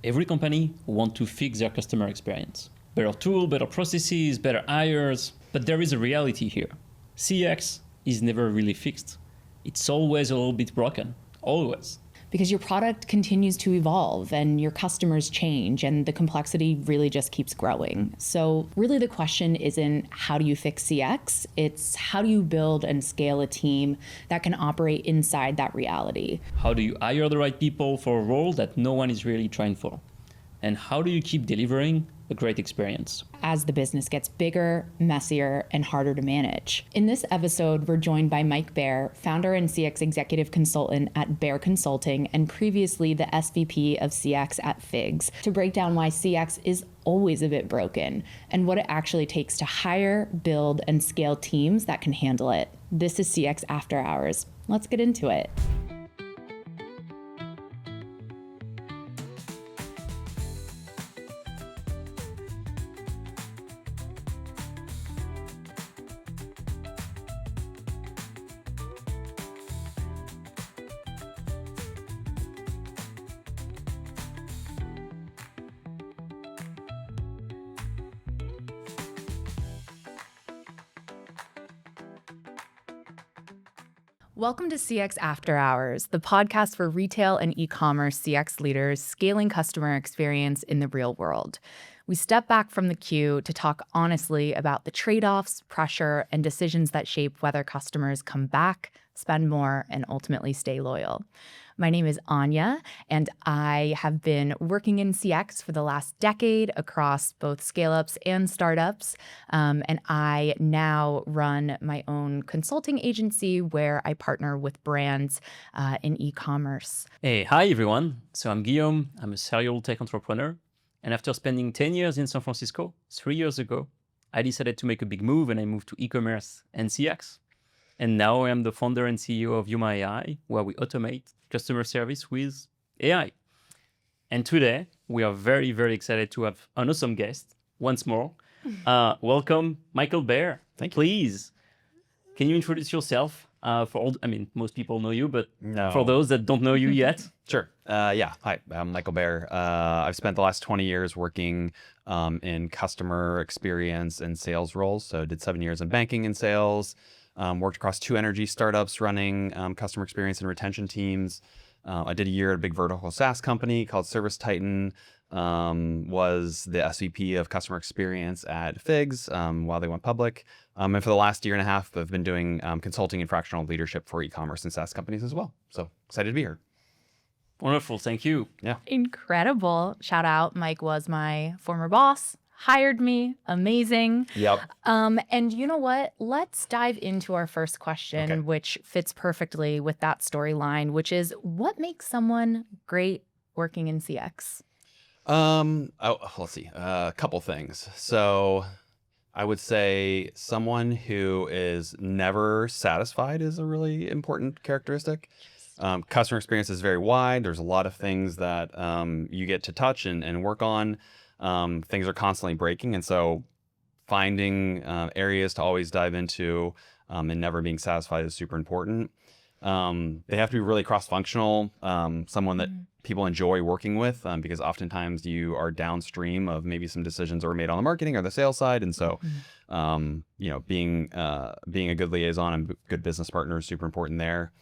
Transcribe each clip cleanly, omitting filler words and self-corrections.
Every company wants to fix their customer experience. Better tool, better processes, better hires. But there is a reality here. CX is never really fixed. It's always a little bit broken, always. Because your product continues to evolve and your customers change and the complexity really just keeps growing. So really the question isn't how do you fix CX, it's how do you build and scale a team that can operate inside that reality. How do you hire the right people for a role that no one is really trying for? And how do you keep delivering a great experience? As the business gets bigger, messier, and harder to manage. In this episode, we're joined by Mike Bair, founder and CX executive consultant at Bair Consulting, and previously the SVP of CX at FIGS, to break down why CX is always a bit broken and what it actually takes to hire, build, and scale teams that can handle it. This is CX After Hours. Let's get into it. Welcome to CX After Hours, the podcast for retail and e-commerce CX leaders scaling customer experience in the real world. We step back from the queue to talk honestly about the trade-offs, pressure, and decisions that shape whether customers come back, spend more, and ultimately stay loyal. My name is Anya, and I have been working in CX for the last decade across both scale-ups and startups. And I now run my own consulting agency where I partner with brands in e-commerce. Hey, hi everyone. So I'm Guillaume. I'm a serial tech entrepreneur. And after spending 10 years in San Francisco, 3 years ago, I decided to make a big move and I moved to e-commerce and CX. And now I am the founder and CEO of Yuma AI, where we automate customer service with AI. And today, we are very, very excited to have an awesome guest once more. Welcome, Michael Bair. Thank you. Please, can you introduce yourself? Most people know you, but for those that don't know you yet. Sure. Hi, I'm Michael Bair. I've spent the last 20 years working in customer experience and sales roles. So I did 7 years in banking and sales. Worked across 2 energy startups running customer experience and retention teams. I did a year at a big vertical SaaS company called Service Titan. Was the SVP of Customer Experience at FIGS while they went public. And for the last year and a half, I've been doing consulting and fractional leadership for e-commerce and SaaS companies as well. So excited to be here. Wonderful. Thank you. Yeah. Incredible. Shout out. Mike was my former boss. Hired me. Amazing. Yep. And you know what? Let's dive into our first question, Okay. which fits perfectly with that storyline, which is what makes someone great working in CX? Let's see. A couple things. So I would say someone who is never satisfied is a really important characteristic. Customer experience is very wide. There's a lot of things that you get to touch and work on. Things are constantly breaking. And so finding areas to always dive into and never being satisfied is super important. They have to be really cross-functional, someone that people enjoy working with, because oftentimes you are downstream of maybe some decisions that were made on the marketing or the sales side. And so, being a good liaison and good business partner is super important there.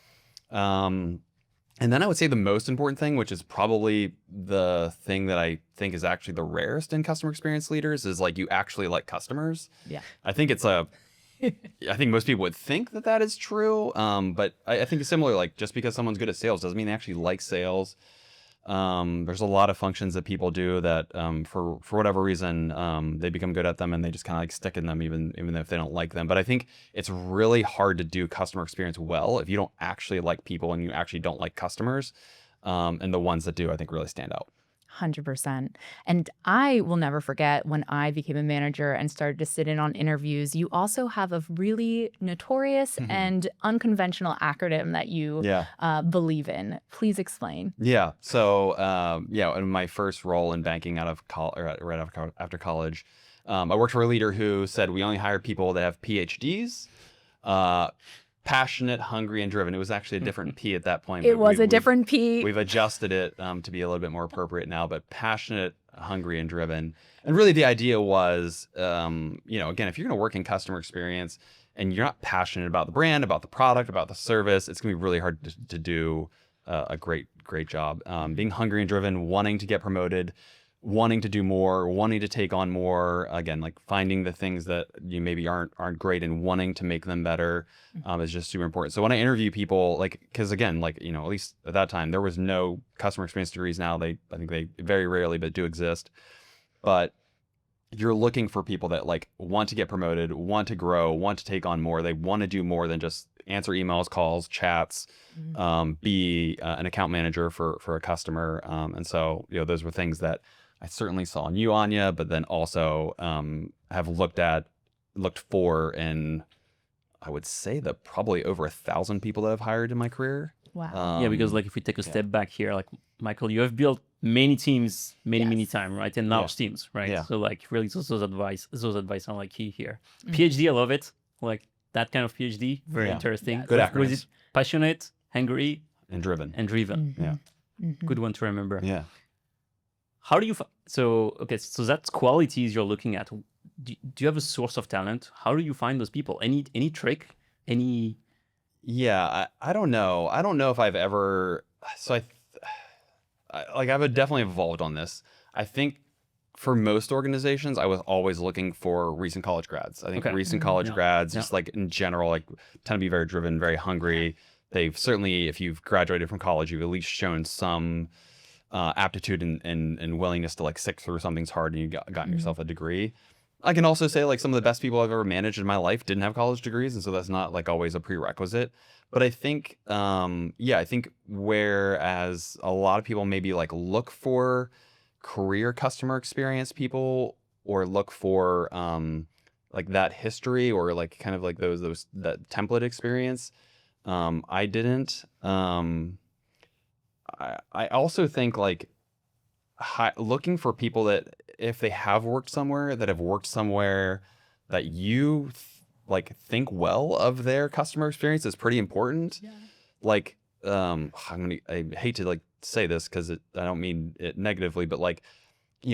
And then I would say the most important thing, which is probably the thing that I think is actually the rarest in customer experience leaders, is like you actually like customers. Yeah. I think I think most people would think that is true. But I think it's similar, like just because someone's good at sales doesn't mean they actually like sales. There's a lot of functions that people do that for whatever reason they become good at them and they just kind of like stick in them even if they don't like them. But I think it's really hard to do customer experience well if you don't actually like people and you actually don't like customers. And the ones that do, I think, really stand out. 100%. And I will never forget when I became a manager and started to sit in on interviews, you also have a really notorious and unconventional acronym that you believe in. Please explain. Yeah. So, in my first role in banking after college, I worked for a leader who said we only hire people that have PhDs. passionate, hungry, and driven. It was actually a different P at that point. It but was a different P. We've adjusted it to be a little bit more appropriate now, but passionate, hungry, and driven. And really the idea was, again, if you're going to work in customer experience and you're not passionate about the brand, about the product, about the service, it's going to be really hard to do a great job. Being hungry and driven, wanting to get promoted, wanting to do more, wanting to take on more, again, like finding the things that you maybe aren't great and wanting to make them better is just super important. So when I interview people, because again, at least at that time, there was no customer experience degrees. Now I think they very rarely, but do exist. But you're looking for people that want to get promoted, want to grow, want to take on more. They want to do more than just answer emails, calls, chats, be an account manager for a customer. And so, those were things that I certainly saw in you, Anya, but then also have looked for in, I would say, probably over 1,000 people that I've hired in my career. Wow. Yeah, because if we take a step back here, Michael, you have built many teams many times, right? And large teams, right? Yeah. So really those advice are key here. PhD, I love it. That kind of PhD, very interesting. Good Was acronyms. it passionate, hungry, And driven. Yeah. Good one to remember. Yeah. How do you so that's qualities you're looking at. Do you have a source of talent? How do you find those people? Any trick? Any? Yeah, I don't know. I don't know if I've ever. So I've definitely evolved on this. I think for most organizations, I was always looking for recent college grads. I think recent college grads, just in general, tend to be very driven, very hungry. They've certainly, if you've graduated from college, you've at least shown some aptitude and willingness to stick through something's hard, and you've gotten yourself a degree. I can also say some of the best people I've ever managed in my life didn't have college degrees, and so that's not always a prerequisite. But I think, I think whereas a lot of people maybe look for career customer experience people, or look for that history, or those that template experience, I didn't. I also think looking for people that, if they have worked somewhere, that you think well of their customer experience is pretty important. I hate to say this because I don't mean it negatively, but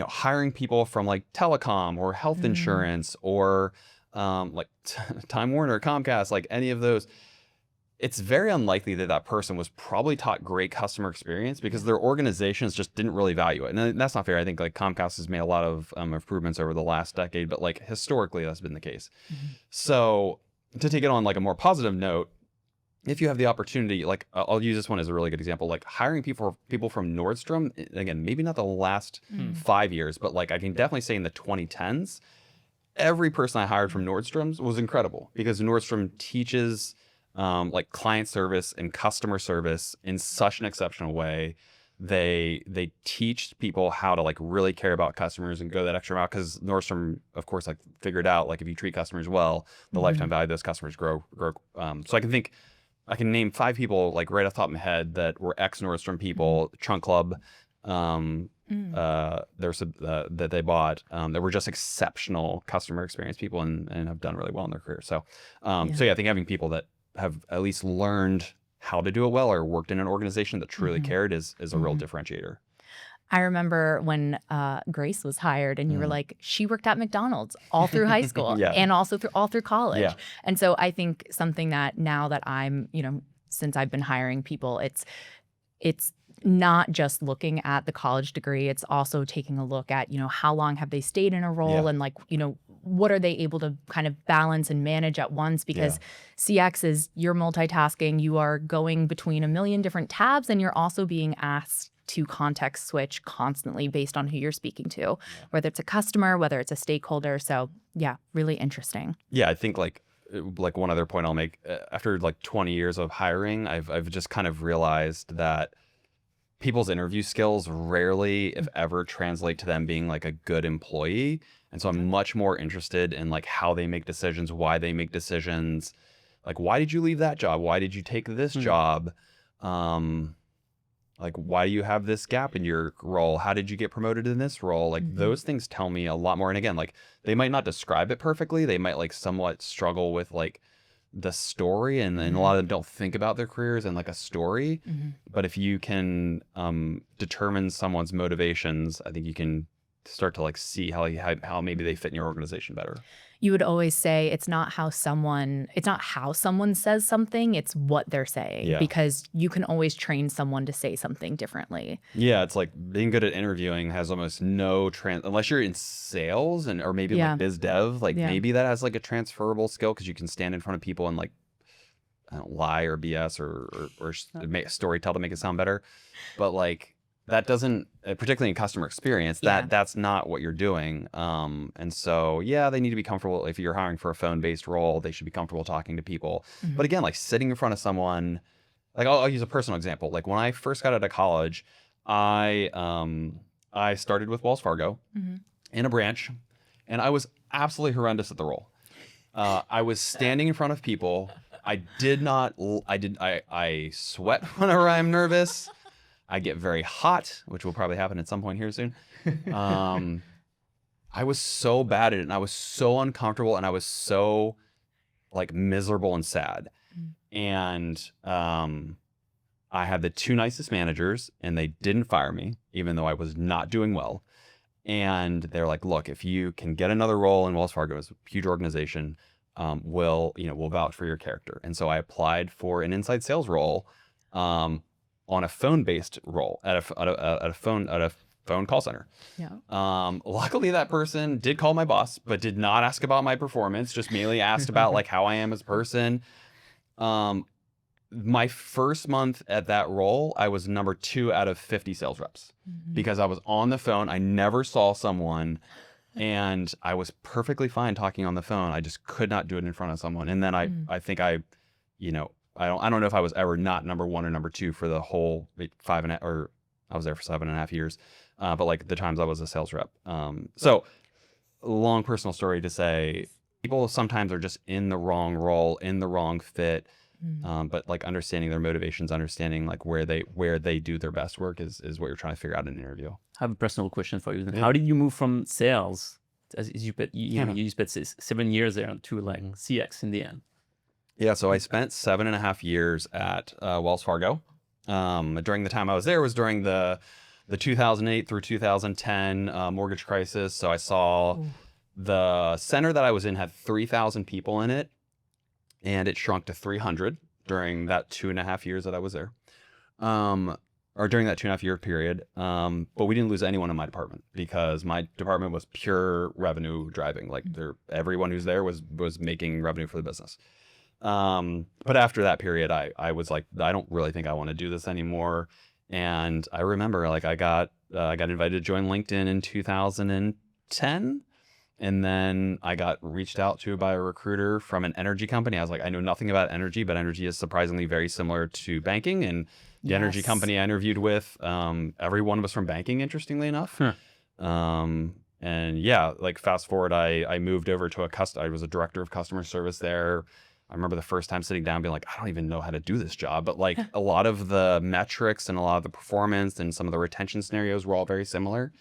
hiring people from telecom or health insurance or Time Warner, Comcast, any of those. It's very unlikely that person was probably taught great customer experience because their organizations just didn't really value it. And that's not fair. I think Comcast has made a lot of improvements over the last decade, but historically that's been the case. So to take it on a more positive note, if you have the opportunity, I'll use this one as a really good example, hiring people from Nordstrom, again, maybe not the last 5 years, but I can definitely say in the 2010s, every person I hired from Nordstrom's was incredible because Nordstrom teaches client service and customer service in such an exceptional way. They teach people how to really care about customers and go that extra mile, because Nordstrom, of course, figured out if you treat customers well, the lifetime value of those customers grow. So I can name 5 people right off the top of my head that were ex Nordstrom people, Trunk Club, that they bought, that were just exceptional customer experience people and have done really well in their career. So I think having people that have at least learned how to do it well or worked in an organization that truly cared is a real differentiator. I remember when Grace was hired and you were like, she worked at McDonald's all through high school and also all through college. Yeah. And so I think something that now that I'm, since I've been hiring people, it's not just looking at the college degree, it's also taking a look at, how long have they stayed in a role and what are they able to kind of balance and manage at once? Because CX is, you're multitasking, you are going between a million different tabs, and you're also being asked to context switch constantly based on who you're speaking to, whether it's a customer, whether it's a stakeholder. So really interesting. Yeah, I think one other point I'll make, after 20 years of hiring, I've just kind of realized that people's interview skills rarely, if ever, translate to them being a good employee. And so I'm much more interested in how they make decisions, why they make decisions, why did you leave that job? Why did you take this job? Why do you have this gap in your role? How did you get promoted in this role? Those things tell me a lot more. And again, they might not describe it perfectly. They might somewhat struggle with the story, and a lot of them don't think about their careers in like a story. But if you can determine someone's motivations, I think you can start to like see how maybe they fit in your organization better. You would always say it's not how someone says something, it's what they're saying, because you can always train someone to say something differently. Yeah, it's like being good at interviewing has almost no unless you're in sales or maybe like biz dev, like maybe that has like a transferable skill because you can stand in front of people and like lie or BS or make a story tell to make it sound better. But like that doesn't, particularly in customer experience, that's not what you're doing. And so, they need to be comfortable. If you're hiring for a phone-based role, they should be comfortable talking to people. But again, like sitting in front of someone, like I'll use a personal example. Like when I first got out of college, I started with Wells Fargo in a branch, and I was absolutely horrendous at the role. I was standing in front of people. I sweat whenever I'm nervous. I get very hot, which will probably happen at some point here soon. I was so bad at it, and I was so uncomfortable, and I was so like miserable and sad. And I had the two nicest managers, and they didn't fire me, even though I was not doing well. And they're like, "Look, if you can get another role in Wells Fargo, it's a huge organization, we'll vouch for your character." And so I applied for an inside sales role. On a phone-based role at a phone call center. Luckily, that person did call my boss, but did not ask about my performance. Just mainly asked about like how I am as a person. My first month at that role, I was number 2 out of 50 sales reps because I was on the phone. I never saw someone, and I was perfectly fine talking on the phone. I just could not do it in front of someone. And then I think I don't know if I was ever not number 1 or number 2 for the whole 5.5, or I was there for 7.5 years. But like the times I was a sales rep. So long personal story to say, people sometimes are just in the wrong role, in the wrong fit. But like understanding their motivations, understanding like where they do their best work is what you're trying to figure out in an interview. I have a personal question for you. How did you move from sales, as you spent 7 years there, to like CX in the end? Yeah, so I spent 7.5 years at Wells Fargo. During the time I was there was during the 2008 through 2010 mortgage crisis. So I saw the center that I was in had 3,000 people in it, and it shrunk to 300 during that 2.5 years that I was there, or during that 2.5 year period. But we didn't lose anyone in my department because my department was pure revenue driving. Like everyone who's there was making revenue for the business. But after that period, I was like, I don't really think I want to do this anymore. And I remember like I got invited to join LinkedIn in 2010. And then I got reached out to by a recruiter from an energy company. I was like, I know nothing about energy, but energy is surprisingly very similar to banking. And the energy company I interviewed with, everyone was from banking, interestingly enough. And yeah, like fast forward, I moved over to I was a director of customer service there. I remember the first time sitting down being like, I don't even know how to do this job. But like a lot of the metrics and a lot of the performance and some of the retention scenarios were all very similar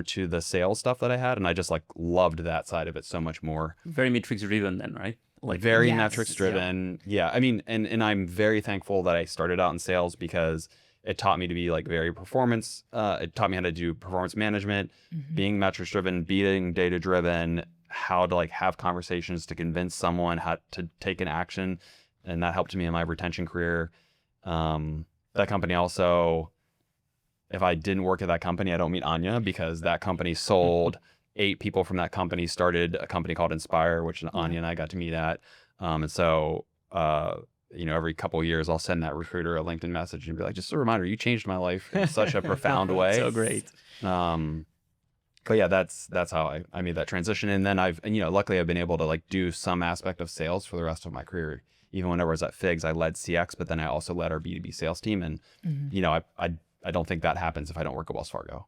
to the sales stuff that I had. And I just like loved that side of it so much more. Very metrics driven then, right? Like very metrics driven. Yeah. I mean, and I'm very thankful that I started out in sales because it taught me to be like very performance. It taught me how to do performance management, being metrics driven, being data driven, how to like have conversations to convince someone how to take an action. And that helped me in my retention career. That company also, if I didn't work at that company, I don't meet Anya, because that company sold 8 people from that company, started a company called Inspire, which Anya and I got to meet at. And so, every couple of years I'll send that recruiter a LinkedIn message and be like, just a reminder, you changed my life in such a profound way. So great. But yeah, that's how I made that transition. And then luckily I've been able to like do some aspect of sales for the rest of my career. Even whenever I was at Figs, I led CX, but then I also led our B2B sales team. And, I don't think that happens if I don't work at Wells Fargo.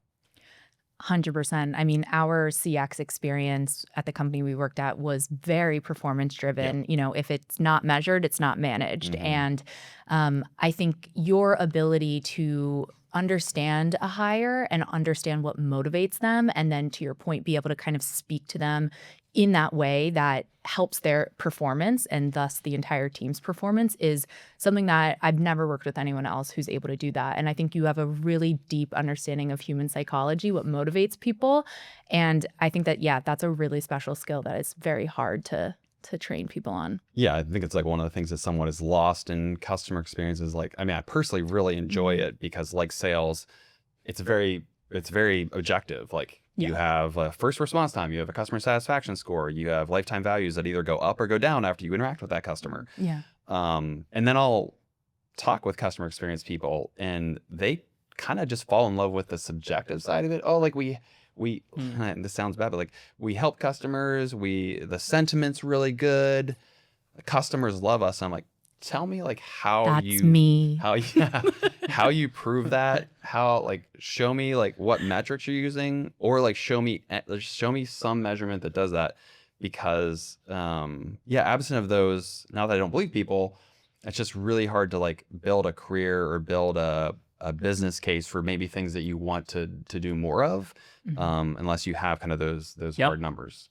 100%. I mean, our CX experience at the company we worked at was very performance driven. If it's not measured, it's not managed. And I think your ability to understand a hire and understand what motivates them, and then to your point, be able to kind of speak to them in that way that helps their performance and thus the entire team's performance is something that I've never worked with anyone else who's able to do that. And I think you have a really deep understanding of human psychology, what motivates people. And I think that, yeah, that's a really special skill that is very hard to train people on. Yeah, I think it's like one of the things that someone is lost in customer experience is like, I mean, I personally really enjoy it because like sales, it's very objective. Like you have a first response time, you have a customer satisfaction score, you have lifetime values that either go up or go down after you interact with that customer. Yeah. And then I'll talk with customer experience people and they kind of just fall in love with the subjective side of it. Oh, like we this sounds bad, but like we help customers, the sentiment's really good. The customers love us. And I'm like, tell me like how you prove that, show me like what metrics you're using, or like show me some measurement that does that, because absent of those, now that I don't believe people, it's just really hard to like build a career or build a business case for maybe things that you want to do more of, unless you have kind of those hard numbers.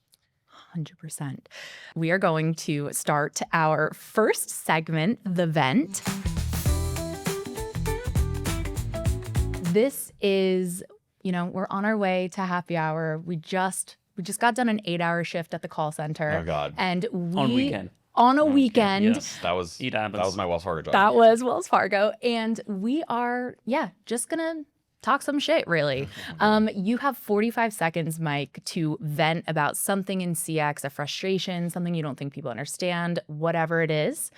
100%. We are going to start our first segment, The Vent. This is, we're on our way to happy hour. We just got done an 8-hour shift at the call center. Oh God. And On a weekend. Yes, that was my Wells Fargo job. That was Wells Fargo. And we are, just gonna talk some shit, really. You have 45 seconds, Mike, to vent about something in CX, a frustration, something you don't think people understand, whatever it is.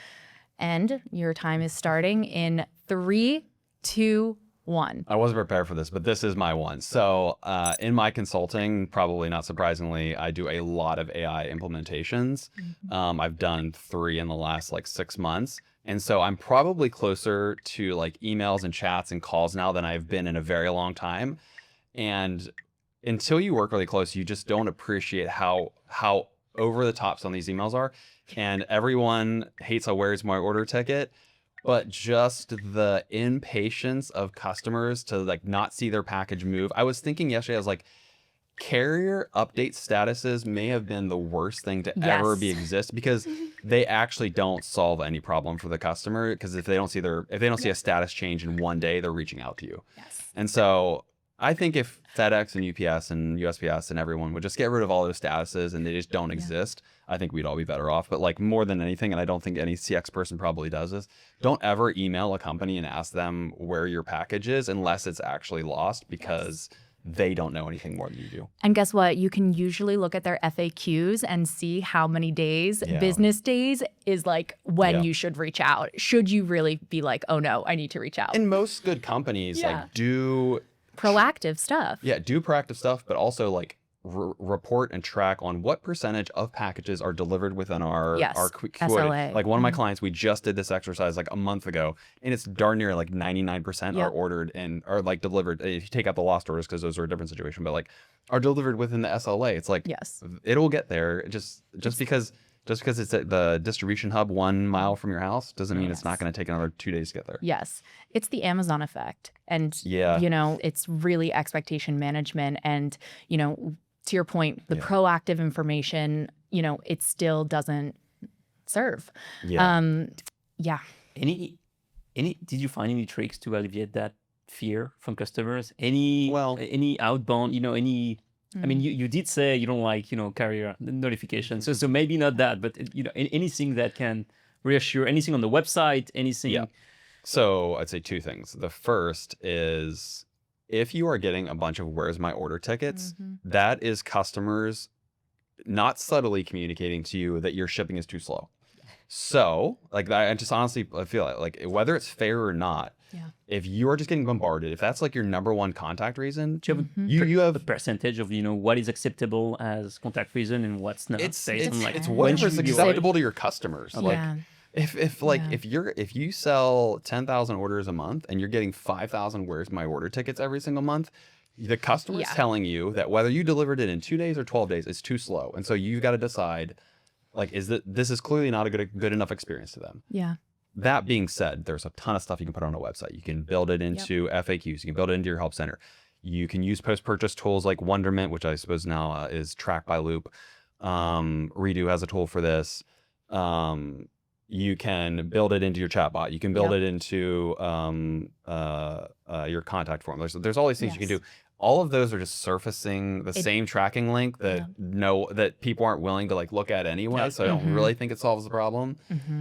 And your time is starting in 3, 2, 1. I wasn't prepared for this, but this is my one. So in my consulting, probably not surprisingly, I do a lot of AI implementations. I've done 3 in the last 6 months. And so I'm probably closer to emails and chats and calls now than I've been in a very long time. And until you work really close, you just don't appreciate how over the top some of these emails are. And everyone hates a where's my order ticket. But just the impatience of customers to not see their package move. I was thinking yesterday, I was like, carrier update statuses may have been the worst thing to ever exist, because they actually don't solve any problem for the customer. Because if they don't see a status change in one day, they're reaching out to you. Yes. And so I think if FedEx and UPS and USPS and everyone would just get rid of all those statuses and they just don't exist, I think we'd all be better off. But more than anything, and I don't think any CX person probably does this, don't ever email a company and ask them where your package is unless it's actually lost, because they don't know anything more than you do. And guess what? You can usually look at their FAQs and see how many days, business days, is when you should reach out. Should you really be oh no, I need to reach out? And most good companies do proactive stuff. Yeah, do proactive stuff, but also report and track on what percentage of packages are delivered within our quota. SLA. One of my clients, we just did this exercise a month ago, and it's darn near 99% are ordered and are delivered. If you take out the lost orders, because those are a different situation, but are delivered within the SLA. It's it'll get there. Just because it's at the distribution hub 1 mile from your house doesn't mean it's not going to take another 2 days to get there. Yes. It's the Amazon effect. And, it's really expectation management. And, to your point, the proactive information, it still doesn't serve. Yeah. Did you find any tricks to alleviate that fear from customers? Any outbound, I mean, you did say you don't like, carrier notifications. So maybe not that, but, anything that can reassure, anything on the website, anything. Yeah. So I'd say 2 things. The first is, if you are getting a bunch of where's my order tickets, that is customers not subtly communicating to you that your shipping is too slow. So I just honestly feel whether it's fair or not, if you're just getting bombarded, if that's your number one contact reason, you have a percentage of what is acceptable as contact reason and what's not. It's whatever's acceptable to your customers. If you sell 10,000 orders a month and you're getting 5,000 where's my order tickets every single month, the customer is telling you that whether you delivered it in 2 days or 12 days is too slow, and so you've got to decide this is clearly not a good enough experience to them. Yeah. That being said, there's a ton of stuff you can put on a website. You can build it into FAQs. You can build it into your help center. You can use post-purchase tools like Wonderment, which I suppose now is Track by Loop. Redo has a tool for this. You can build it into your chatbot. You can build Yep. it into your contact form. There's all these things you can Yes. do. All of those are just surfacing the same tracking link that that people aren't willing to like look at anyway. Yeah. So I don't really think it solves the problem.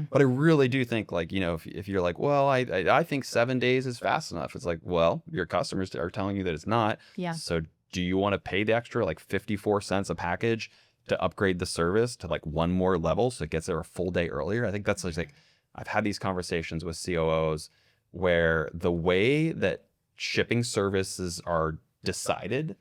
But I really do think like, you know, if you're like, well, I think 7 days is fast enough. It's like, well, your customers are telling you that it's not. Yeah. So do you want to pay the extra like 54 cents a package to upgrade the service to like one more level so it gets there a full day earlier? I think that's like I've had these conversations with COOs where the way that shipping services are decided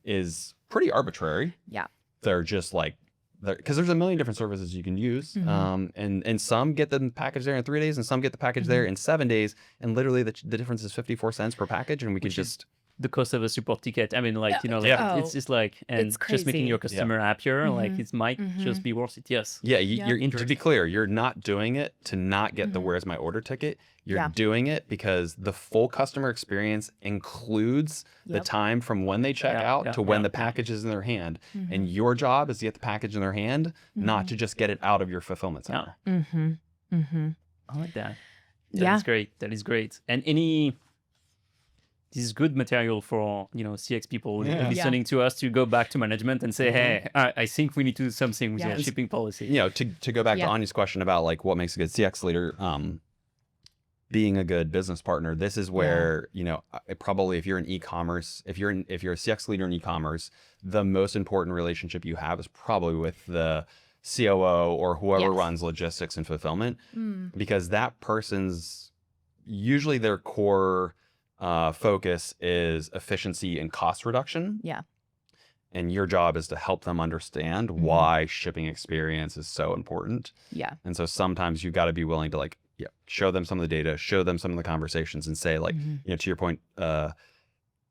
is pretty arbitrary. Yeah. They're just like, because there's a million different services you can use. And some get the package there in 3 days and some get the package there in 7 days. And literally the difference is 54 cents per package. And we can just... the cost of a support ticket. I mean, like, you know, like, Yeah. it's just like, and It's just making crazy. your customer happier, like it might just be worth it. Yes. Yeah, Yeah. you're to be clear, you're not doing it to not get the where's my order ticket. You're Yeah. doing it because the full customer experience includes the Yep. time from when they check Yeah, out yeah, to when yeah. the package is in their hand. And your job is to get the package in their hand, not to just get it out of your fulfillment center. I like that. Yeah. That's great. That is great. And this is good material for, you know, CX people listening to us to go back to management and say, hey, I think we need to do something with your shipping policy. You know, to go back to Anya's question about like what makes a good CX leader, being a good business partner, this is where, you know, probably if you're in e-commerce, if you're a CX leader in e-commerce, the most important relationship you have is probably with the COO or whoever runs logistics and fulfillment, because that person's usually their core focus is efficiency and cost reduction. Yeah. And your job is to help them understand why shipping experience is so important. Yeah. And so sometimes you've got to be willing to like, show them some of the data, show them some of the conversations and say like, you know, to your point,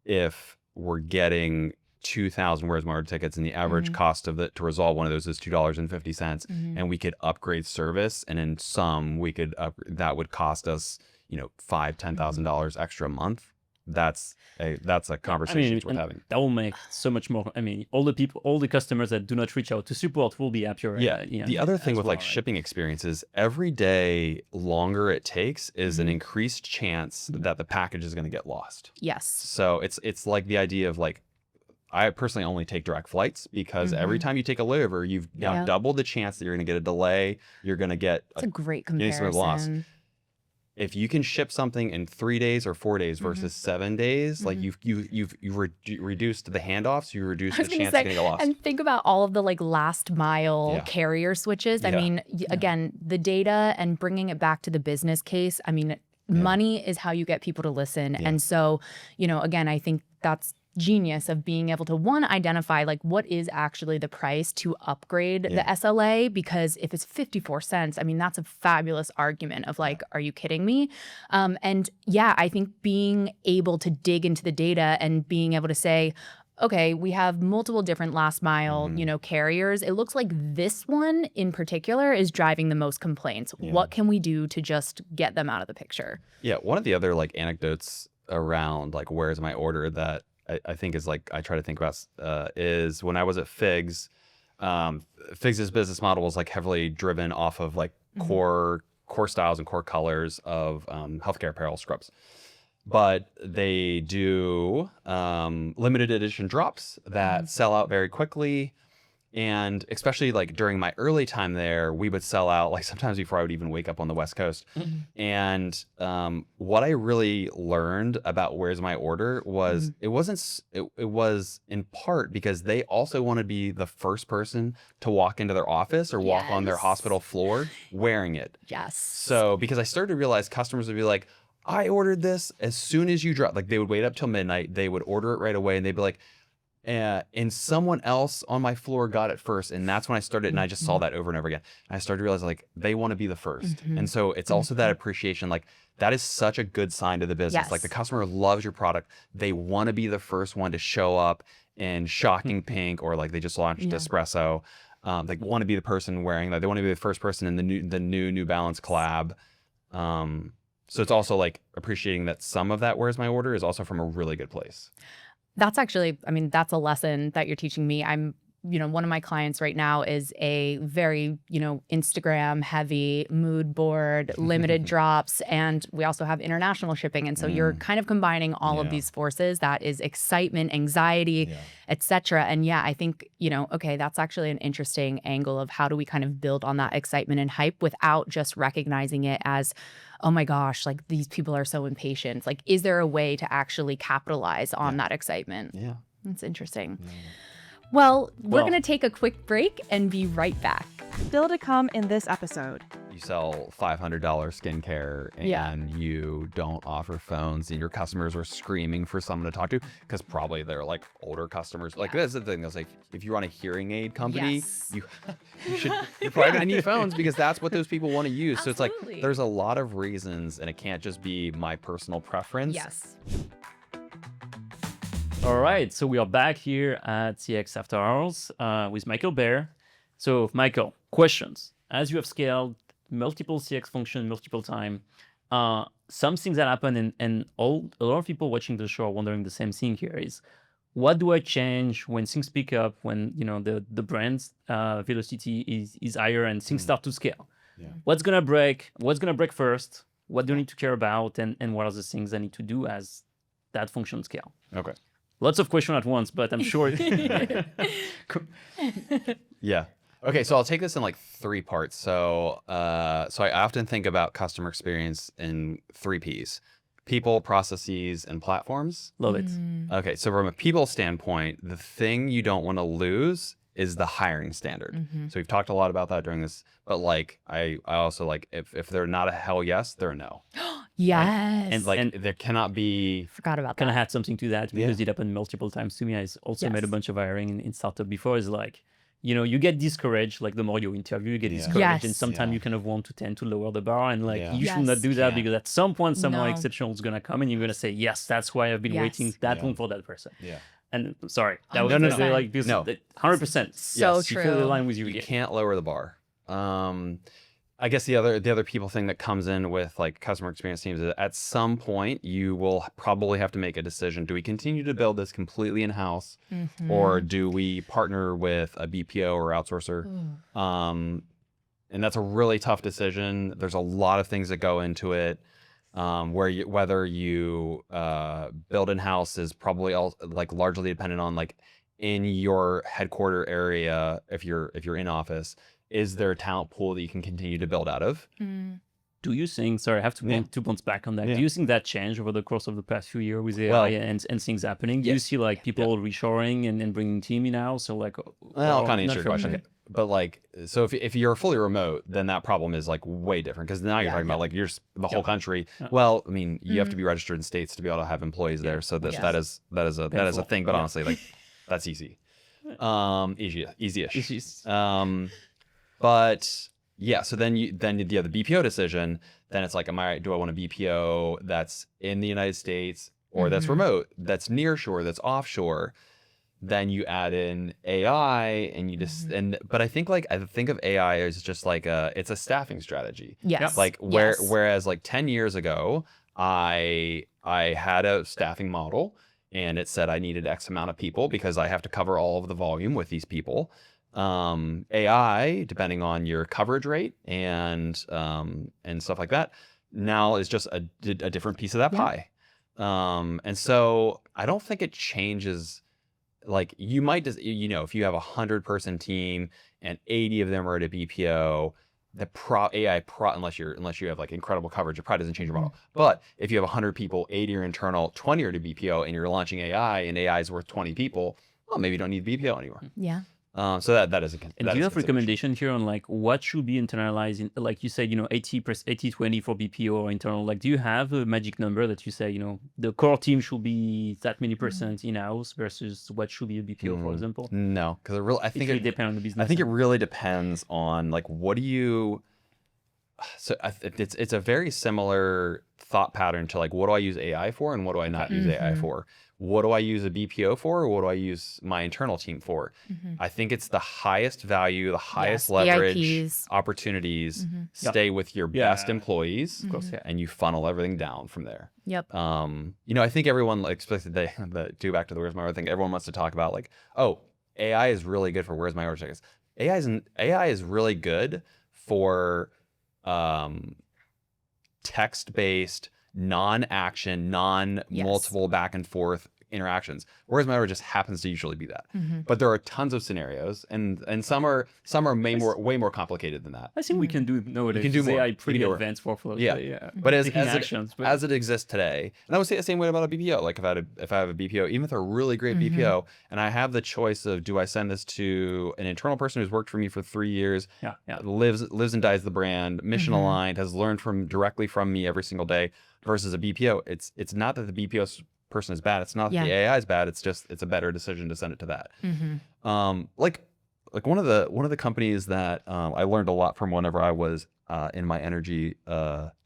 if we're getting 2,000 where's my order tickets and the average cost of it to resolve one of those is $2.50 and we could upgrade service, and in some we could that would cost us, you know, $5,000-$10,000 extra a month. That's a conversation worth having. That will make so much more. I mean, all the customers that do not reach out to support will be happier. Yeah. The other thing with like shipping experiences, every day longer it takes is an increased chance that the package is going to get lost. Yes. So it's like the idea of like, I personally only take direct flights because every time you take a layover, you've now doubled the chance that you're going to get a delay. You're going to get It's a great some loss. comparison. If you can ship something in 3 days or 4 days versus 7 days, like you've reduced the handoffs, you reduced the chance of getting lost. And think about all of the like last mile carrier switches. I mean, again, the data and bringing it back to the business case. I mean, money is how you get people to listen. And so, you know, again, I think that's genius of being able to identify like what is actually the price to upgrade the SLA, because if it's 54 cents, I mean, that's a fabulous argument of like, are you kidding me? And yeah, I think being able to dig into the data and being able to say, okay, we have multiple different last mile, you know, carriers. It looks like this one in particular is driving the most complaints. What can we do to just get them out of the picture? Yeah, one of the other like anecdotes around like where's my order that I think is like I try to think about is when I was at Figs. Figs' business model was like heavily driven off of like core styles and core colors of healthcare apparel scrubs. But they do limited edition drops that sell out very quickly. And especially like during my early time there, we would sell out like sometimes before I would even wake up on the West Coast. And what I really learned about Where's My Order was it was in part because they also want to be the first person to walk into their office or walk on their hospital floor wearing it. Yes. So because I started to realize customers would be like, I ordered this as soon as you drop. Like they would wait up till midnight. They would order it right away and they'd be like, and someone else on my floor got it first. And that's when I started, and I just saw that over and over again. And I started to realize like they want to be the first. And so it's also that appreciation, like that is such a good sign to the business. Yes. Like the customer loves your product. They want to be the first one to show up in shocking pink, or like they just launched espresso. They want to be the person wearing that. They want to be the first person in the New Balance collab. So it's also like appreciating that some of that Where's My Order is also from a really good place. That's actually, I mean, that's a lesson that you're teaching me. I'm one of my clients right now is a very, Instagram heavy mood board, limited drops, and we also have international shipping. And so you're kind of combining all of these forces. That is excitement, anxiety, etc. And yeah, I think, okay, that's actually an interesting angle of how do we kind of build on that excitement and hype without just recognizing it as, oh my gosh, like these people are so impatient. Like, is there a way to actually capitalize on that excitement? Yeah. That's interesting. Well, we're going to take a quick break and be right back. Still to come in this episode. You sell $500 skincare and you don't offer phones, and your customers are screaming for someone to talk to because probably they're like older customers. Like that's the thing. It's like if you run a hearing aid company, you're probably gonna need phones because that's what those people want to use. So it's like there's a lot of reasons, and it can't just be my personal preference. Yes. All right, so we are back here at CX After Hours with Michael Bair. So Michael, questions. As you have scaled multiple CX functions multiple times, some things that happen, and a lot of people watching the show are wondering the same thing here is, what do I change when things pick up, when the brand's velocity is higher and things start to scale? Yeah. What's gonna break? What's gonna break first? What do I need to care about? And what are the things I need to do as that function scale? Okay. Lots of questions at once, but I'm sure. Yeah. Okay, so I'll take this in like 3 parts. So I often think about customer experience in 3 Ps: people, processes, and platforms. Love it. Okay, so from a people standpoint, the thing you don't want to lose is the hiring standard. So we've talked a lot about that during this, but like I also like if they're not a hell yes, they're a no. Yes. And like there cannot be. Forgot about that. Can I add something to that? Because it happened multiple times to me. I also made a bunch of hiring in startup before. Is like, you get discouraged, like the more you interview, you get discouraged. And sometimes you kind of want to tend to lower the bar. And like, you should not do that because at some point, someone exceptional is going to come and you're going to say, yes, that's why I've been waiting that long for that person. Yeah. And sorry, that was like, because 100%. So true. Fully aligned with you. You can't lower the bar. I guess the other people thing that comes in with like customer experience teams is at some point you will probably have to make a decision. Do we continue to build this completely in-house or do we partner with a BPO or outsourcer? And that's a really tough decision. There's a lot of things that go into it. Whether you build in-house is probably largely dependent on like in your headquarter area. If you're in office, is there a talent pool that you can continue to build out of? Do you think, sorry, I have to 2 points back on that. Do you think that changed over the course of the past few years with AI and things happening? Do you see like people reshoring and bringing team in-house? So like, I'll kind of answer your question. Okay. But like, so if you're fully remote, then that problem is like way different because now you're talking about like the whole country. Well, I mean, you have to be registered in states to be able to have employees there. So that is a thing. But honestly, like that's easy, easy-ish. But yeah, so then the BPO decision, then it's like, do I want a BPO that's in the United States or that's remote, that's nearshore, that's offshore? Then you add in AI and you just, but I think of AI as just like it's a staffing strategy. Yes. Like whereas like 10 years ago, I had a staffing model and it said I needed X amount of people because I have to cover all of the volume with these people. AI, depending on your coverage rate and stuff like that, now is just a different piece of that pie. And so I don't think it changes. Like you might just, if you have 100-person team and 80 of them are at a BPO, unless you have like incredible coverage, it probably doesn't change your model. But if you have 100 people, 80 are internal, 20 are at a BPO, and you're launching AI and AI is worth 20 people, well, maybe you don't need BPO anymore. Yeah. So that is a And do you have recommendation here on like what should be internalized in, like you said, 80-20 for BPO or internal? Like, do you have a magic number that you say, the core team should be that many percent in-house versus what should be a BPO, for example? No, because I think it depends on the business. I think it really depends on like what do you. So it's a very similar thought pattern to like what do I use AI for and what do I not use AI for? What do I use a BPO for or what do I use my internal team for? I think it's the highest value, the highest leverage AIPs. Opportunities. Stay with your best employees and you funnel everything down from there. Yep. I think everyone, like, especially to go back to the WISMO, I think everyone wants to talk about like, oh, AI is really good for where's my order checklist. AI is really good for text-based, non-action, non-multiple back and forth interactions. Whereas my order just happens to usually be that. But there are tons of scenarios, and some are way more complicated than that. I think we can do nowadays. You can do more. AI pretty You can do more. advanced workflows. Yeah. But actions, as it exists today, and I would say the same way about a BPO. Like if I have a BPO, even if they're a really great BPO, and I have the choice of do I send this to an internal person who's worked for me for 3 years, lives and dies the brand, mission aligned, has learned directly from me every single day, versus a BPO. It's not that the BPO person is bad. It's not that the AI is bad. It's just it's a better decision to send it to that. Like one of the companies that I learned a lot from whenever I was in my energy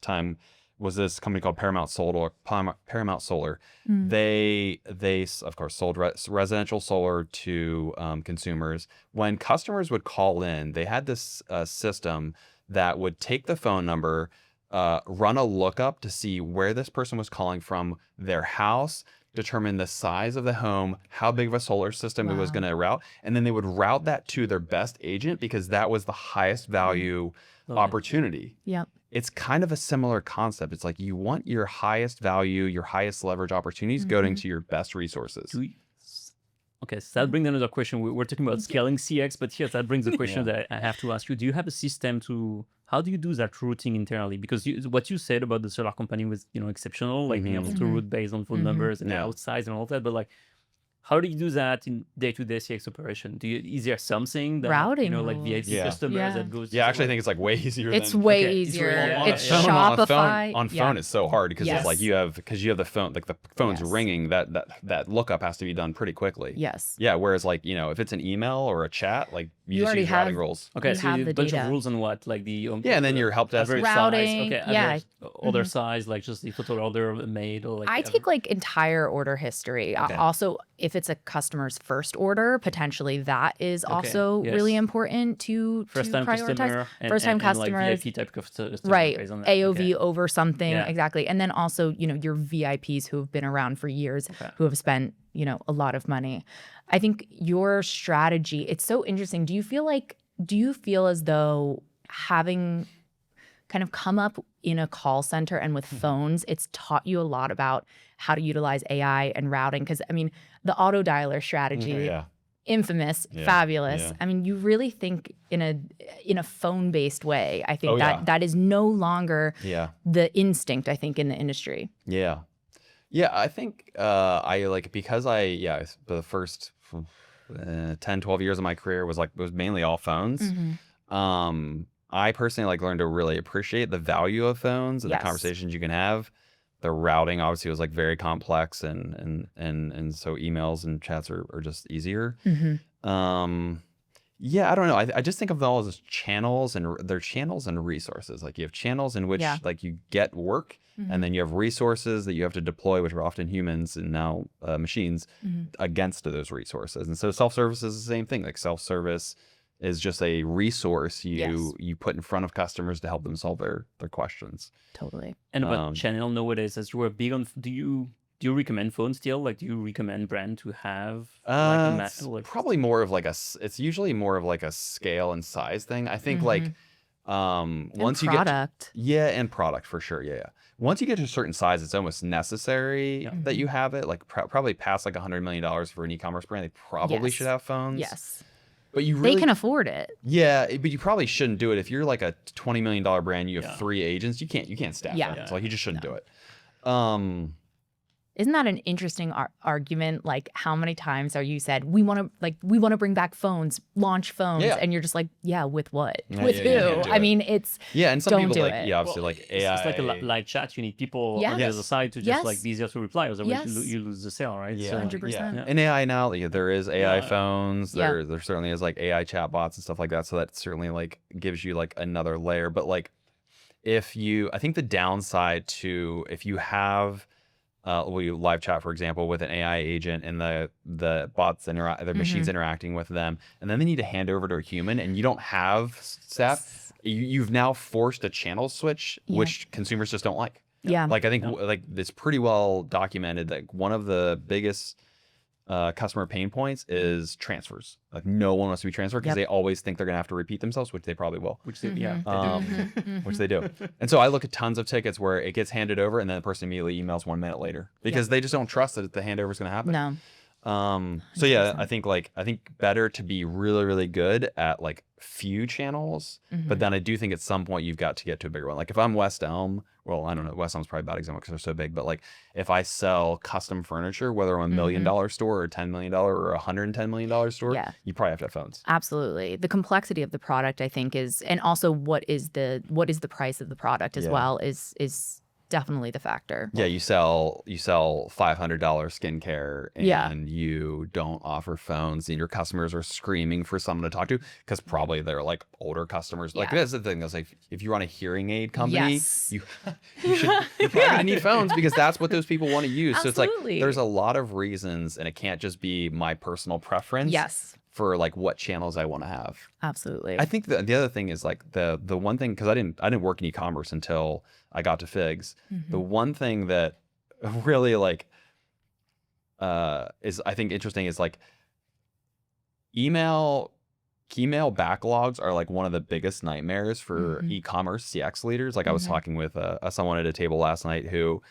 time was this company called Paramount Solar. They of course sold residential solar to consumers. When customers would call in, they had this system that would take the phone number, run a lookup to see where this person was calling from, their house, determine the size of the home, how big of a solar system it was going to route, and then they would route that to their best agent because that was the highest value opportunity. Yep. It's kind of a similar concept. It's like you want your highest value, your highest leverage opportunities going to your best resources. Okay, so that brings another question. We're talking about scaling CX, but yes, that brings a question that I have to ask you. Do you have a system how do you do that routing internally? Because what you said about the solar company was, exceptional, like being able to route based on phone numbers and outsize and all that. But like, how do you do that in day-to-day CX operation? Is there something that, routing like VIP customers that goes? Yeah, actually, I think it's like way easier. It's than, way okay, easier. It's Shopify. On phone, it's so hard because it's like you have the phone, like the phone's ringing. That lookup has to be done pretty quickly. Yes. Yeah. Whereas like if it's an email or a chat, like you just already use have routing rules. Okay, you so have you the a bunch data. of rules on what, like the and then your help desk average routing, size, average order size, like just the total order made, or like I take like entire order history. Also, if it's a customer's first order, potentially that is also really important to first-time prioritize. customer, First-time customers, like VIP type customer, right? based on that. AOV over something, exactly, and then also your VIPs who have been around for years, who have spent a lot of money. I think your strategy, it's so interesting. Do you feel as though having kind of come up in a call center and with phones, it's taught you a lot about how to utilize AI and routing? Because I mean, the auto dialer strategy, infamous, fabulous. Yeah. I mean, you really think in a phone-based way. I think that is no longer the instinct, I think, in the industry. Yeah. I think because the first 10, 12 years of my career was mainly all phones. I personally learned to really appreciate the value of phones and the conversations you can have. The routing obviously was very complex and so emails and chats are just easier. I don't know. I just think of them all as channels, and they're channels and resources. Like you have channels in which you get work, and then you have resources that you have to deploy, which are often humans and now machines against those resources. And so self-service is the same thing. Like self-service is just a resource you put in front of customers to help them solve their questions. Totally. And about channel nowadays, as you were big on, do you recommend phone still? Like, do you recommend brand to have probably more of it's usually more of a scale and size thing. I think once you product. And product for sure. Yeah. Once you get to a certain size, it's almost necessary that you have it. Like probably past $100 million for an e-commerce brand, they probably should have phones. Yes. But they can afford it. Yeah, but you probably shouldn't do it if you're like a $20 million brand. You have 3 agents. You can't staff that. So you just shouldn't do it. Isn't that an interesting argument? Like, how many times are you said we want to bring back phones, launch phones, and you're just like, with what, with who? I mean, it's and some people obviously AI. It's like a live chat. You need people on the other side to just be easier to reply, otherwise you lose the sale, right? Yeah, so, 100%. And AI now, there is AI phones. There certainly is AI chatbots and stuff like that. So that certainly gives you another layer. But I think the downside to if you have live chat, for example, with an AI agent and the bots the machines interacting with them, and then they need to hand over to a human, and you don't have staff. You've now forced a channel switch, which consumers just don't like. Yeah. I think it's pretty well documented that one of the biggest customer pain points is transfers. Like no one wants to be transferred because they always think they're gonna have to repeat themselves, which they probably will. Which they, yeah, Which they do. And so I look at tons of tickets where it gets handed over and then the person immediately emails 1 minute later because they just don't trust that the handover is gonna happen. No. So yeah, I think better to be really, really good at like few channels, but then I do think at some point you've got to get to a bigger one. Like if I'm West Elm, well, I don't know, West Elm's probably a bad example because they're so big, but like if I sell custom furniture, whether I'm $1 million store or $10 million or $110 million store, you probably have to have phones. Absolutely. The complexity of the product, I think, is, and also what is the price of the product as well is definitely the factor. Yeah, you sell $500 skincare and you don't offer phones and your customers are screaming for someone to talk to because probably they're like older customers. Like that's the thing is like if you run a hearing aid company, you're probably gonna need phones because that's what those people want to use. So it's like there's a lot of reasons and it can't just be my personal preference. For like what channels I want to have. Absolutely. I think the other thing is like the one thing, because I didn't work in e-commerce until I got to Figs. The one thing that really like is I think interesting is like email backlogs are like one of the biggest nightmares for e-commerce CX leaders. Like I was talking with someone at a table last night who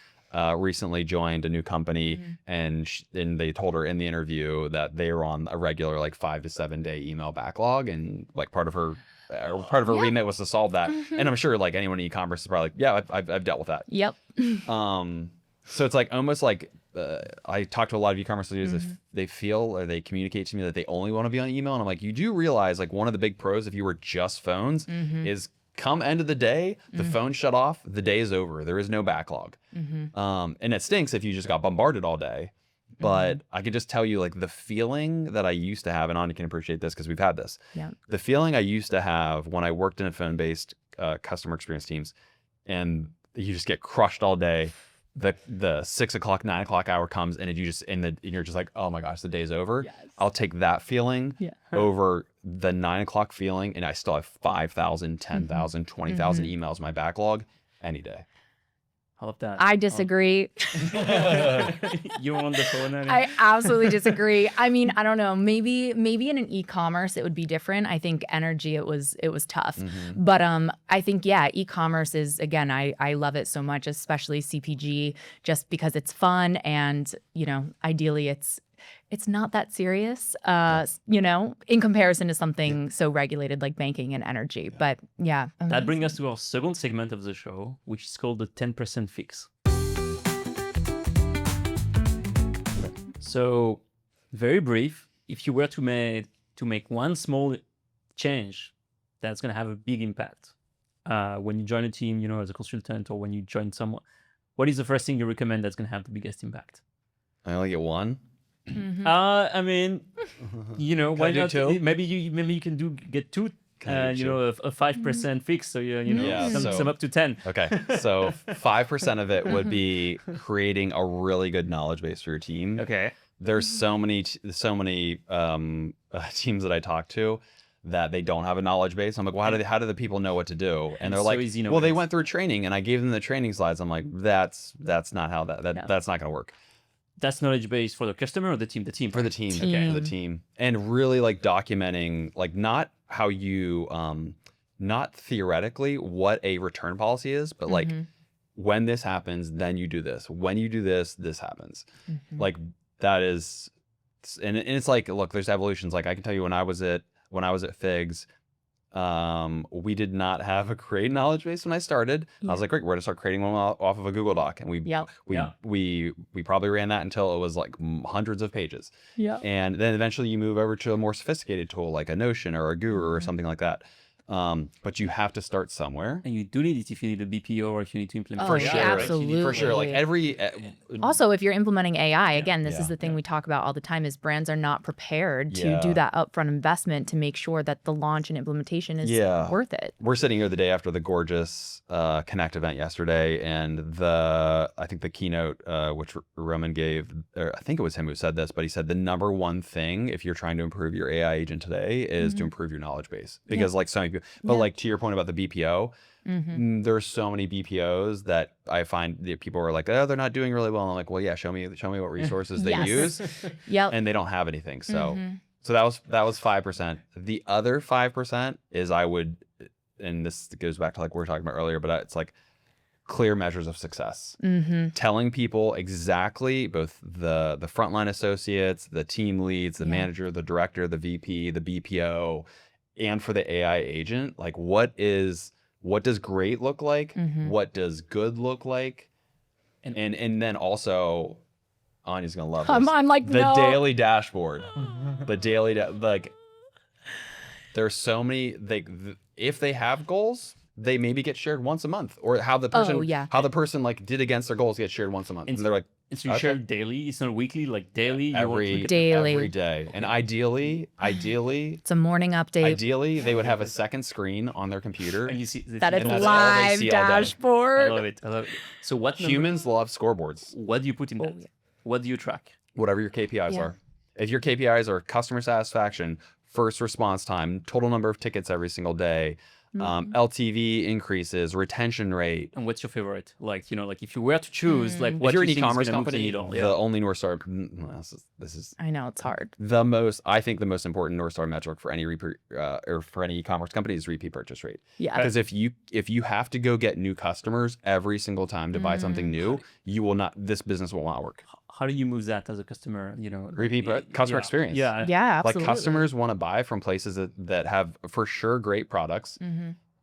recently joined a new company and they told her in the interview that they were on a regular like 5 to 7 day email backlog, and like part of her remit was to solve that. And I'm sure like anyone in e-commerce is probably like, yeah, I've dealt with that. So it's like almost like I talk to a lot of e-commerce leaders if they feel or they communicate to me that they only want to be on email, and I'm like, you do realize like one of the big pros if you were just phones is come end of the day, the phone shut off, the day is over. There is no backlog. And it stinks if you just got bombarded all day. But I can just tell you like the feeling that I used to have, and Anya can appreciate this because we've had this. The feeling I used to have when I worked in a phone-based customer experience teams, and you just get crushed all day. The 6 o'clock, 9 o'clock hour comes and you're just like, oh my gosh, the day's over. I'll take that feeling over the 9 o'clock feeling, and I still have 5,000, 10,000, 20,000 emails in my backlog any day. I love that. I disagree. You on the phone? I absolutely disagree. I mean, I don't know. Maybe in an e-commerce it would be different. I think energy it was tough. But I think e-commerce is, again, I love it so much, especially CPG, just because it's fun and ideally it's not that serious, in comparison to something so regulated like banking and energy. But that brings us to our second segment of the show, which is called the 10% fix. So, very brief, if you were to make one small change that's going to have a big impact when you join a team, as a consultant, or when you join someone, what is the first thing you recommend that's going to have the biggest impact? I only get one. I mean, why not? Two? Maybe you can get two. A 5% fix, so sum up to 10. Okay, so 5% of it would be creating a really good knowledge base for your team. Okay, there's so many teams that I talk to that they don't have a knowledge base. I'm like, well, how do the people know what to do? And they're like, well, they went through training, and I gave them the training slides. I'm like, that's not how that's not going to work. That's knowledge base for the customer or the team? The team. For the team. Okay. For the team. And really like documenting, like not how you, not theoretically what a return policy is, but like when this happens, then you do this. When you do this, this happens. Like that is, and it's like, look, there's evolutions. Like I can tell you when I was at Figs, we did not have a great knowledge base when I started. I was like, great, we're gonna start creating one off of a Google Doc, and we probably ran that until it was like hundreds of pages. And then eventually you move over to a more sophisticated tool like a Notion or a Guru or something like that. But you have to start somewhere. And you do need it if you need a BPO or if you need to implement. For sure. Absolutely. For sure. Like every. Also, if you're implementing AI, again, this is the thing we talk about all the time is brands are not prepared to do that upfront investment to make sure that the launch and implementation is worth it. We're sitting here the day after the gorgeous Connect event yesterday, and I think the keynote, which Roman gave, or I think it was him who said this, but he said the number one thing if you're trying to improve your AI agent today is to improve your knowledge base. Because like so many people. But like to your point about the BPO, there's so many BPOs that I find that people are like, oh, they're not doing really well. And I'm like, well, yeah, show me what resources they use, and they don't have anything. So so that was 5%. The other 5% is I would, and this goes back to like we were talking about earlier, but it's like clear measures of success. Telling people exactly, both the frontline associates, the team leads, the manager, the director, the VP, the BPO, and for the AI agent, like what does great look like? What does good look like? And then also, Anya's gonna love this. I'm like, the no. daily dashboard. The daily like there's so many if they have goals, they maybe get shared once a month, or how the person like did against their goals gets shared once a month. And they're like, it's shared daily. It's not weekly, like daily. Every day. And ideally, it's a morning update. Ideally, they would have a second screen on their computer. And you see that it's live dashboard. I love it. So what humans love scoreboards. What do you put in that? What do you track? Whatever your KPIs are. If your KPIs are customer satisfaction, first response time, total number of tickets every single day, LTV increases, retention rate. And what's your favorite? Like, like if you were to choose, like if what you're an you think e-commerce is gonna move company, the needle? the only North Star, this is I know it's hard. I think the most important North Star metric for any or for any e-commerce company is repeat purchase rate. Yeah. Because if you have to go get new customers every single time to buy something new, this business will not work. How do you move that as a customer? Repeat customer experience. Yeah, absolutely. Like customers want to buy from places that have for sure great products,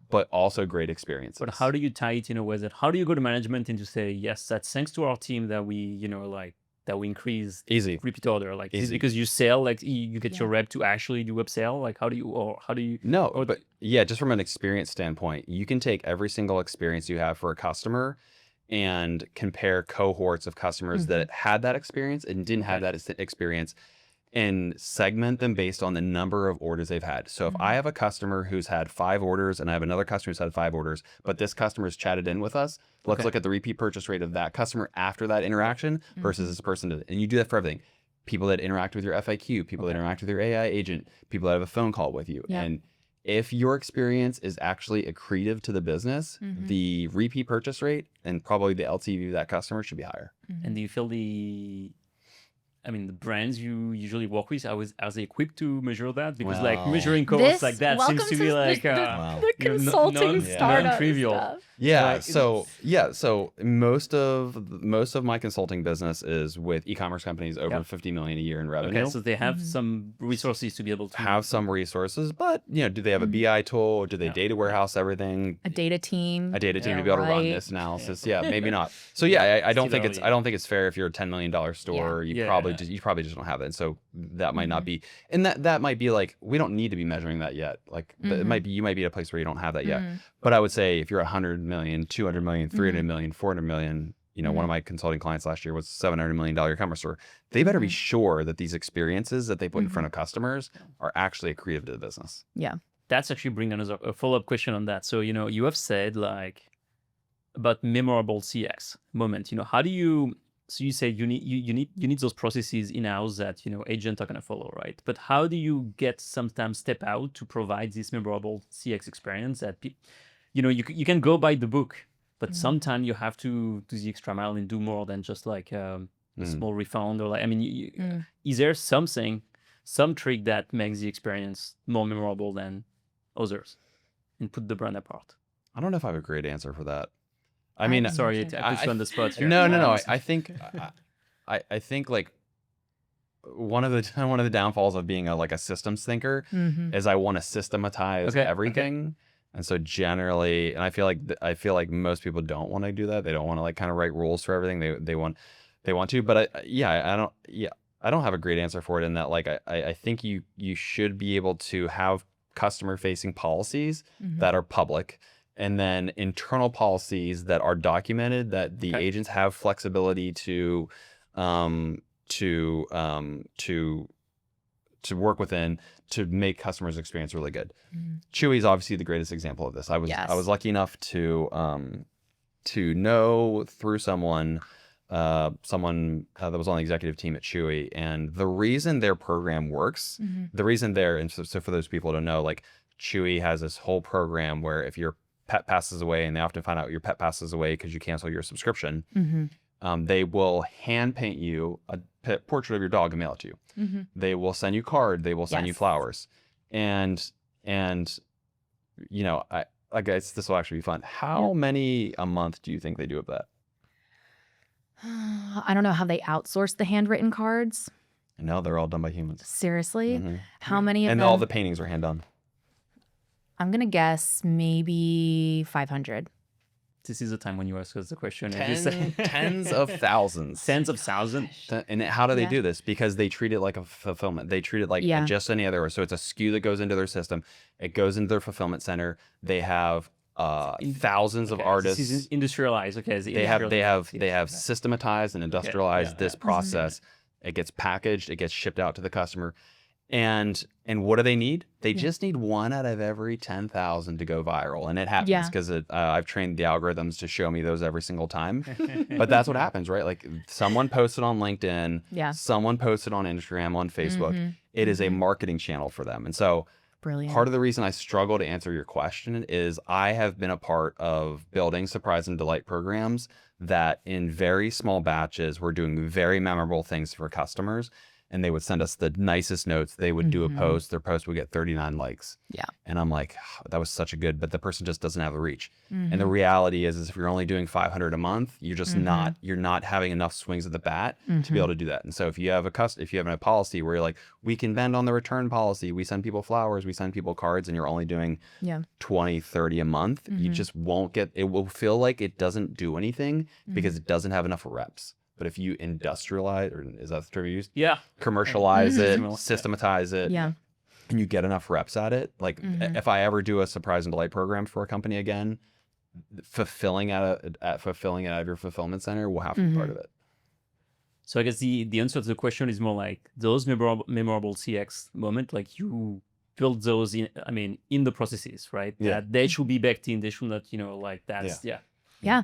but also great experiences. But how do you tie it, with it? How do you go to management and to say, yes, that's thanks to our team that we, that we increase repeat order, like is it because you sell, like you get your rep to actually do upsell, like how do you? No, but yeah, just from an experience standpoint, you can take every single experience you have for a customer and compare cohorts of customers that had that experience and didn't have that experience, and segment them based on the number of orders they've had. So if I have a customer who's had 5 orders and I have another customer who's had 5 orders, but this customer's chatted in with us, let's look at the repeat purchase rate of that customer after that interaction versus this person did. And you do that for everything. People that interact with your FAQ, people that interact with your AI agent, people that have a phone call with you. And if your experience is actually accretive to the business, the repeat purchase rate and probably the LTV of that customer should be higher. And do you feel the brands you usually work with, are they equipped to measure that? Because like measuring cohorts like that seems to be like the consulting startup non-trivial. stuff. Yeah. So most of my consulting business is with e-commerce companies over 50 million a year in revenue. Okay, so they have some resources to be able to have some resources, but do they have a BI tool? Do they data warehouse everything? A data team to be able to run this analysis. Yeah, maybe not. So yeah, I don't think it's fair if you're a $10 million store. You probably just don't have it. And so that might not be, and that might be like, we don't need to be measuring that yet. Like you might be at a place where you don't have that yet. But I would say if you're 100 million, 200 million, 300 million, 400 million, one of my consulting clients last year was $700 million e-commerce store. They better be sure that these experiences that they put in front of customers are actually accretive to the business. Yeah. That's actually bringing a follow-up question on that. So, you have said like about memorable CX moment, how do you, so you say you need those processes in-house that, agents are going to follow, right? But how do you sometimes step out to provide this memorable CX experience that you can go by the book, but sometimes you have to do the extra mile and do more than just like a small refund or like, is there some trick that makes the experience more memorable than others and put the brand apart? I don't know if I have a great answer for that. Sorry, I put you on the spot here. No. I think like one of the downfalls of being a systems thinker is I want to systematize everything. Okay. And so generally, and I feel like most people don't want to do that. They don't want to like kind of write rules for everything. They want to, but I don't have a great answer for it in that like I think you should be able to have customer facing policies that are public, and then internal policies that are documented that the agents have flexibility to work within to make customers' experience really good. Chewy is obviously the greatest example of this. I was lucky enough to know through someone that was on the executive team at Chewy, and the reason their program works, the reason and so for those people to know, like Chewy has this whole program where if your pet passes away, and they often find out your pet passes away because you cancel your subscription, they will hand paint you a portrait of your dog and mail it to you. They will send you card. They will send you flowers. And I guess this will actually be fun. How many a month do you think they do of that? I don't know how they outsource the handwritten cards. No, they're all done by humans. Seriously? How many of and them? all the paintings are hand done. I'm going to guess maybe 500. This is the time when you ask us the question. And you say Tens of thousands. tens of thousands. And how do they do this? Because they treat it like a fulfillment. They treat it like just any other. So it's a SKU that goes into their system. It goes into their fulfillment center. They have thousands of artists. This is industrialized. Okay, They have systematized and industrialized this process. It gets packaged. It gets shipped out to the customer. And what do they need? They just need 1 out of every 10,000 to go viral. And it happens because I've trained the algorithms to show me those every single time. But that's what happens, right? Like someone posted on LinkedIn, someone posted on Instagram, on Facebook. It is a marketing channel for them. And so part of the reason I struggle to answer your question is I have been a part of building surprise and delight programs that in very small batches were doing very memorable things for customers. And they would send us the nicest notes. They would do a post. Their post would get 39 likes. Yeah. And I'm like, oh, that was such a good, but the person just doesn't have the reach. And the reality is if you're only doing 500 a month, you're just you're not having enough swings at the bat to be able to do that. And so if you have a policy where you're like, we can bend on the return policy, we send people flowers, we send people cards, and you're only doing 20, 30 a month, you just won't get, it will feel like it doesn't do anything because it doesn't have enough reps. But if you industrialize, or is that the term you used? Yeah. Commercialize it, systematize it, and you get enough reps at it. Like if I ever do a surprise and delight program for a company again, fulfilling it out of your fulfillment center will have to be part of it. So I guess the answer to the question is more like those memorable CX moment, like you build those in the processes, right? Yeah. That they should be baked in. They should not, like that's Yeah.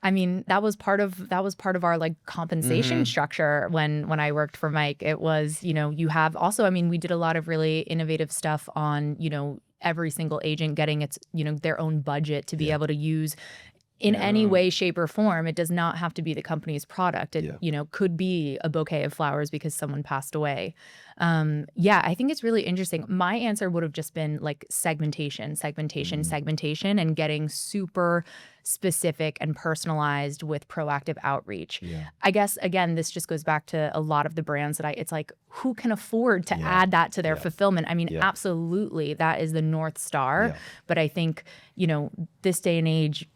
I mean, that was part of our like compensation structure when I worked for Mike. It was, you have also, we did a lot of really innovative stuff on, every single agent getting its, their own budget to be able to use in any way, shape, or form. It does not have to be the company's product. It, could be a bouquet of flowers because someone passed away. I think it's really interesting. My answer would have just been like segmentation, and getting super specific and personalized with proactive outreach. I guess, again, this just goes back to a lot of the brands that it's like, who can afford to add that to their fulfillment? Absolutely, that is the North Star. But I think, this day and age,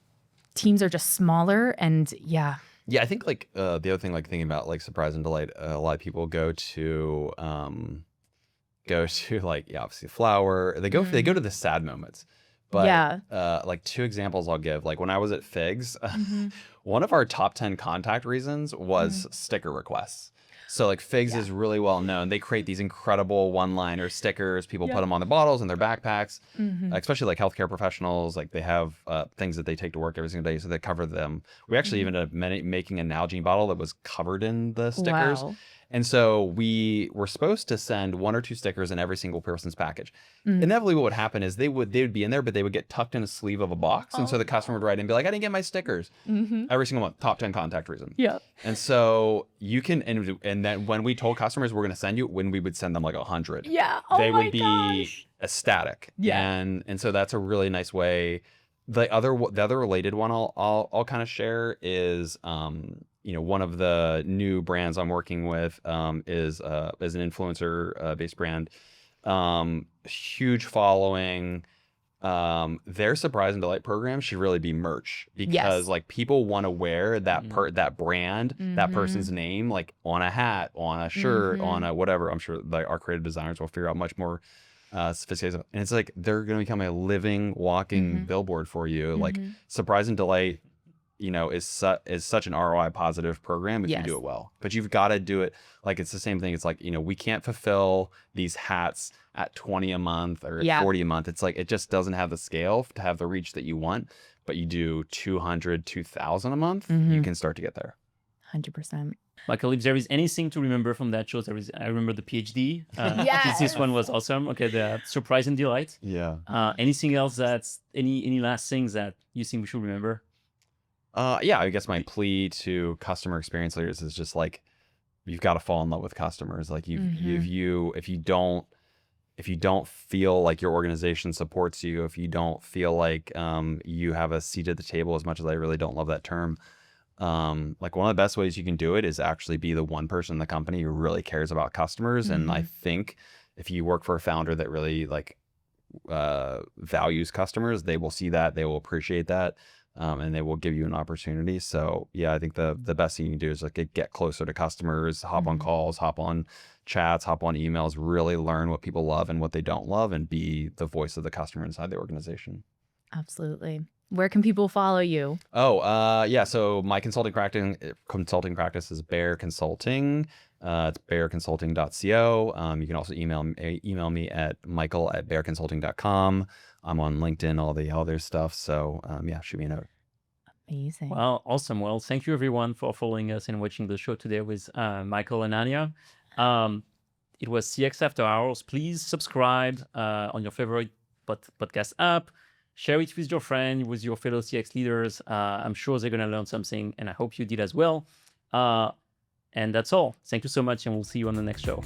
teams are just smaller and I think like the other thing, like thinking about like surprise and delight, a lot of people go to like obviously flower. They go to the sad moments. But like 2 examples I'll give. Like when I was at Figs, one of our top 10 contact reasons was sticker requests. So like Figs is really well known. They create these incredible one-liner stickers. People put them on the bottles and their backpacks, especially like healthcare professionals. Like they have things that they take to work every single day, so they cover them. We actually even ended up making a Nalgene bottle that was covered in the stickers. Wow. And so we were supposed to send 1 or 2 stickers in every single person's package. Inevitably, what would happen is they would be in there, but they would get tucked in a sleeve of a box. And so the customer would write in and be like, I didn't get my stickers. Every single month, top 10 contact reason. Yeah. And so you can, and then when we told customers we're going to send you, when we would send them like 100, they would be ecstatic. Yeah. And so that's a really nice way. The other related one I'll kind of share is, one of the new brands I'm working with is an influencer based brand, huge following. Their surprise and delight program should really be merch because like people want to wear that that brand, that person's name, like on a hat, on a shirt, on a whatever. I'm sure like our creative designers will figure out much more sophisticated. And it's like they're going to become a living, walking billboard for you. Like surprise and delight, is such an ROI positive program if you do it well. But you've got to do it like it's the same thing. It's like, we can't fulfill these hats at 20 a month or at 40 a month. It's like it just doesn't have the scale to have the reach that you want. But you do 200, 2,000 a month, you can start to get there. 100%. Michael, if there is anything to remember from that show, I remember the PhD. Yes. This one was awesome. Okay, the surprise and delight. Yeah. Anything else that's any last things that you think we should remember? Yeah, I guess my plea to customer experience leaders is just like, you've got to fall in love with customers. Like if you don't feel like your organization supports you, if you don't feel like you have a seat at the table, as much as I really don't love that term, like one of the best ways you can do it is actually be the one person in the company who really cares about customers. And I think if you work for a founder that really like values customers, they will see that, they will appreciate that, and they will give you an opportunity. So yeah, I think the best thing you can do is like get closer to customers, hop on calls, hop on chats, hop on emails, really learn what people love and what they don't love, and be the voice of the customer inside the organization. Absolutely. Where can people follow you? Yeah. So my consulting practice is Bair Consulting. It's bairconsulting.co. You can also email me at michael@bairconsulting.com. I'm on LinkedIn, all the other stuff. So yeah, shoot me a note. Amazing. Well, awesome. Well, thank you everyone for following us and watching the show today with Michael and Anya. It was CX After Hours. Please subscribe on your favorite podcast app. Share it with your friend, with your fellow CX leaders. I'm sure they're going to learn something, and I hope you did as well. And that's all. Thank you so much, and we'll see you on the next show.